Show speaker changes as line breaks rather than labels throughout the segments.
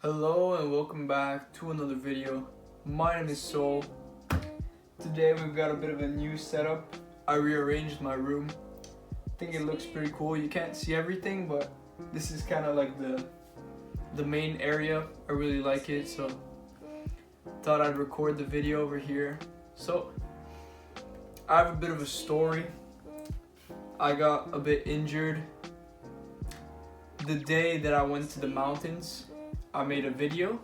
Hello and welcome back to another video. My name is Sol. Today we've got a bit of a new setup. I rearranged my room. I think it looks pretty cool. You can't see everything, but this is kind of like the main area. I really like it, so thought I'd record the video over here. So I have a bit of a story. I got a bit injured the day that I went to the mountains. I made a video,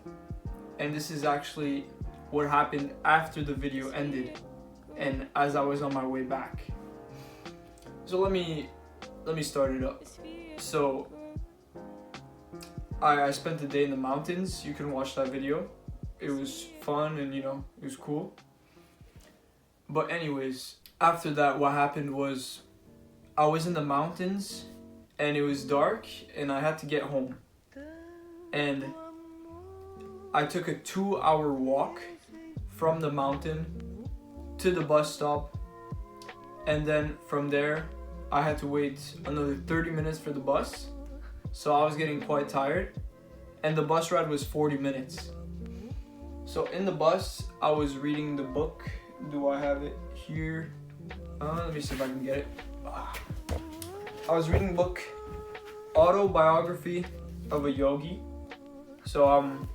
and this is actually what happened after the video ended and as I was on my way back. So let me start it up. So I spent the day in the mountains. You can watch that video. It was fun and it was cool. But anyways, after that what happened was I was in the mountains and it was dark and I had to get home. And I took a 2-hour walk from the mountain to the bus stop, and then from there I had to wait another 30 minutes for the bus, so I was getting quite tired, and the bus ride was 40 minutes. So in the bus I was reading the book. Do I have it here? Let me see if I can get it. I was reading the book Autobiography of a Yogi. So I'm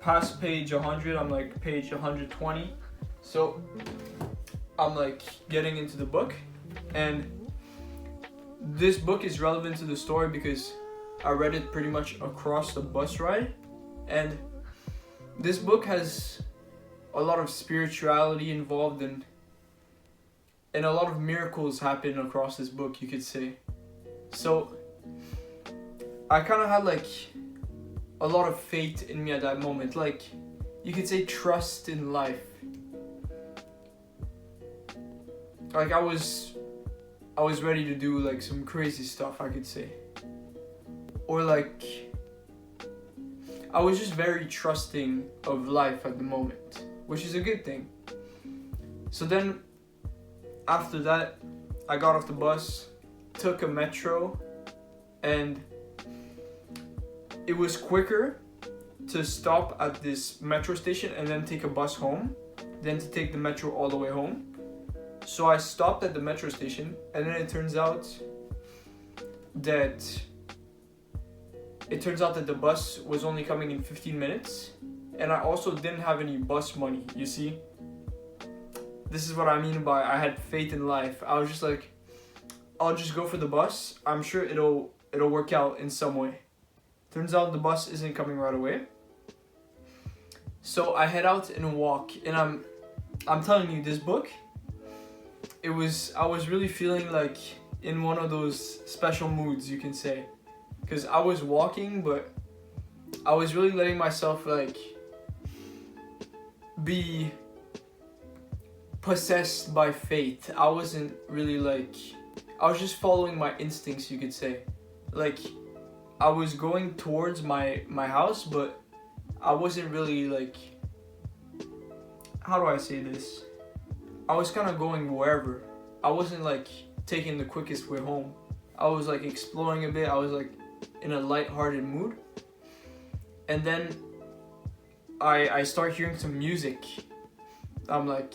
past page 100, I'm like page 120. So I'm like getting into the book, and this book is relevant to the story because I read it pretty much across the bus ride, and this book has a lot of spirituality involved and a lot of miracles happen across this book, you could say. So I kind of had like a lot of faith in me at that moment, like you could say trust in life. Like I was ready to do like some crazy stuff, I could say, or like I was just very trusting of life at the moment, which is a good thing. So then after that I got off the bus, took a metro, and it was quicker to stop at this metro station and then take a bus home than to take the metro all the way home. So I stopped at the metro station, and then it turns out that the bus was only coming in 15 minutes, and I also didn't have any bus money, you see? This is what I mean by I had faith in life. I was just like, I'll just go for the bus. I'm sure it'll work out in some way. Turns out the bus isn't coming right away. So I head out and walk, and I'm telling you, this book, I was really feeling like in one of those special moods, you can say. Because I was walking, but I was really letting myself like be possessed by faith. I wasn't really like, I was just following my instincts, you could say. Like I was going towards my house, but I wasn't really like, how do I say this? I was kind of going wherever. I wasn't like taking the quickest way home. I was like exploring a bit. I was like in a light-hearted mood. And then I start hearing some music. I'm like,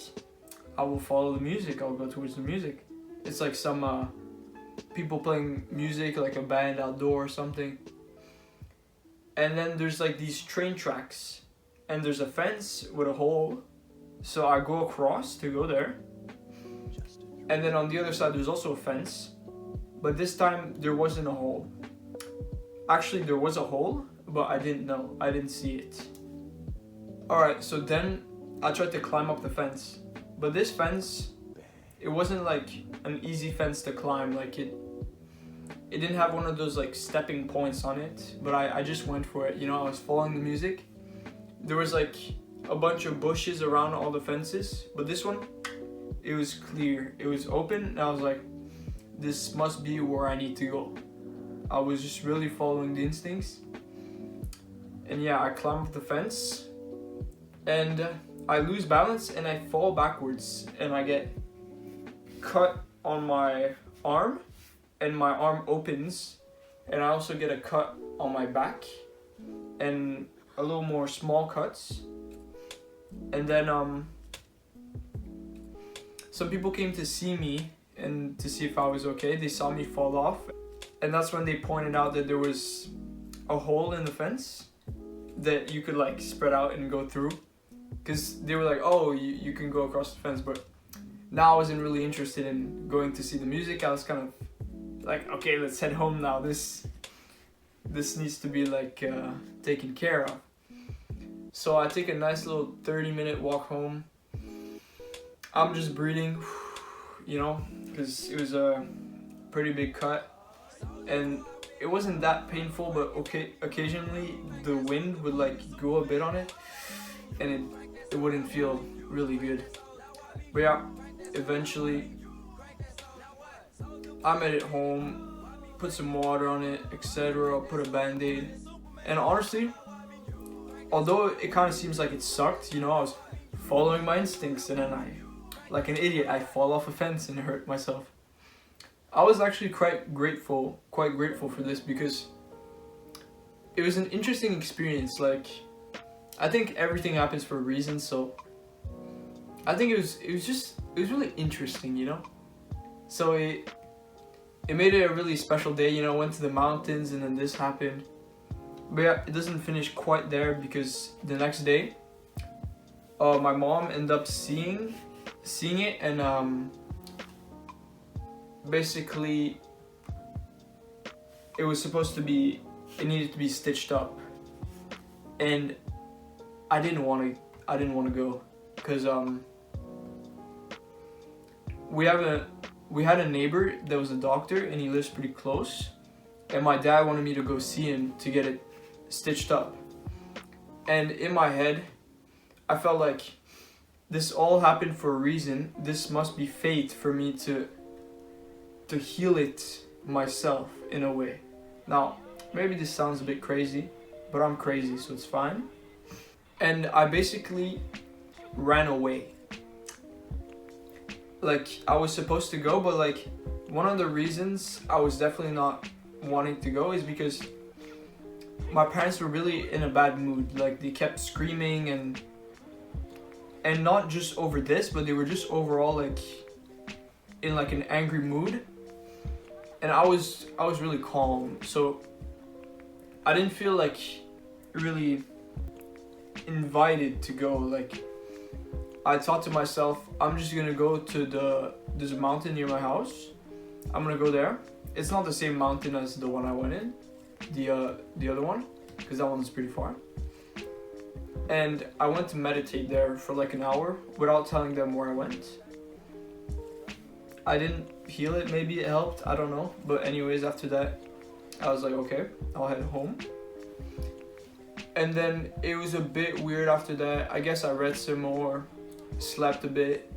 I will follow the music. I'll go towards the music. It's like some people playing music, like a band outdoor or something. And then there's like these train tracks, and there's a fence with a hole, so I go across to go there. And then on the other side there's also a fence, but this time there wasn't a hole. Actually there was a hole, but I didn't see it. Alright, so then I tried to climb up the fence, but this fence, it wasn't like an easy fence to climb. Like it didn't have one of those like stepping points on it, but I just went for it. I was following the music. There was like a bunch of bushes around all the fences, but this one, it was clear, it was open, and I was like, this must be where I need to go. I was just really following the instincts. And yeah, I climb up the fence, and I lose balance and I fall backwards, and I get cut on my arm, and my arm opens and I also get a cut on my back and a little more small cuts. And then some people came to see me and to see if I was okay. They saw me fall off, and that's when they pointed out that there was a hole in the fence that you could like spread out and go through, because they were like, oh, you can go across the fence. But now I wasn't really interested in going to see the music. I was kind of like, okay, let's head home now. This needs to be like taken care of. So I take a nice little 30-minute walk home. I'm just breathing, you know, because it was a pretty big cut, and it wasn't that painful, but okay, occasionally the wind would like go a bit on it, and it wouldn't feel really good. But yeah, eventually I made it home, put some water on it, etc., put a band-aid, and honestly, although it kind of seems like it sucked, you know, I was following my instincts, and then like an idiot, I fall off a fence and hurt myself. I was actually quite grateful for this, because it was an interesting experience. Like, I think everything happens for a reason, so I think it was really interesting, you know. So it made it a really special day, you know. Went to the mountains, and then this happened. But yeah, it doesn't finish quite there, because the next day, my mom ended up seeing it, and basically it needed to be stitched up, and I didn't want to go, because we had a neighbor that was a doctor, and he lives pretty close, and my dad wanted me to go see him to get it stitched up. And in my head, I felt like this all happened for a reason. This must be fate for me to heal it myself in a way. Now, maybe this sounds a bit crazy, but I'm crazy, so it's fine. And I basically ran away. Like, I was supposed to go, but like, one of the reasons I was definitely not wanting to go is because my parents were really in a bad mood. Like, they kept screaming, and not just over this, but they were just overall like in like an angry mood. And I was really calm, so I didn't feel like really invited to go. Like, I thought to myself, I'm just gonna go to there's a mountain near my house. I'm gonna go there. It's not the same mountain as the one I went in, the other one, because that one's pretty far. And I went to meditate there for like an hour without telling them where I went. I didn't heal it, maybe it helped, I don't know. But anyways, after that, I was like, okay, I'll head home. And then it was a bit weird after that. I guess I read some more, slept a bit.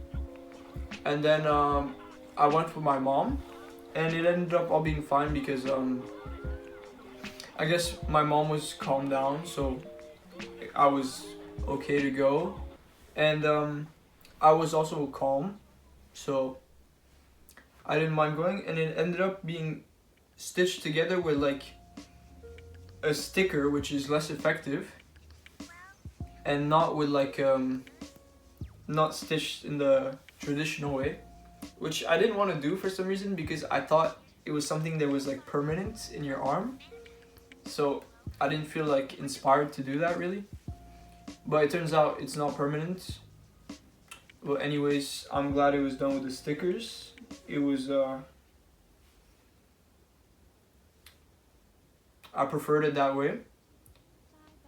And then I went with my mom, and it ended up all being fine, because I guess my mom was calmed down, so I was okay to go. And I was also calm, so I didn't mind going. And it ended up being stitched together with like a sticker, which is less effective, and not with like not stitched in the traditional way, which I didn't want to do for some reason, because I thought it was something that was like permanent in your arm, so I didn't feel like inspired to do that really. But it turns out it's not permanent. Well, anyways, I'm glad it was done with the stickers. It was I preferred it that way.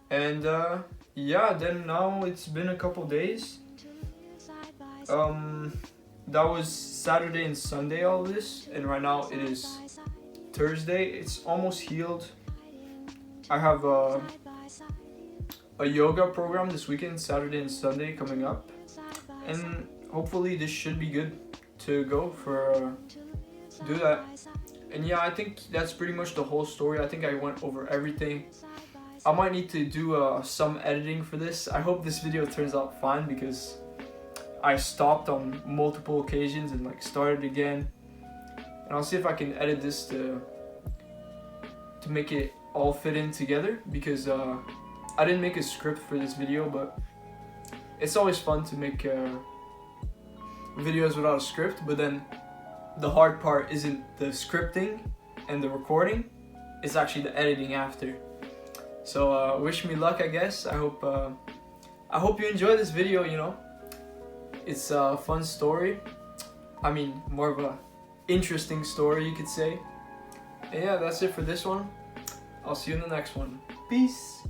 And yeah, then now it's been a couple days. That was Saturday and Sunday, all this, and right now it is Thursday. It's almost healed. I have a yoga program this weekend, Saturday and Sunday, coming up, and hopefully this should be good to go for do that. And yeah, I think that's pretty much the whole story. I think I went over everything. I might need to do some editing for this. I hope this video turns out fine, because I stopped on multiple occasions and like started again. And I'll see if I can edit this to to make it all fit in together, because I didn't make a script for this video, but it's always fun to make videos without a script. But then the hard part isn't the scripting and the recording, it's actually the editing after. So wish me luck, I guess. I hope you enjoy this video, you know. It's a fun story. I mean, more of a interesting story, you could say. And yeah, that's it for this one. I'll see you in the next one. Peace.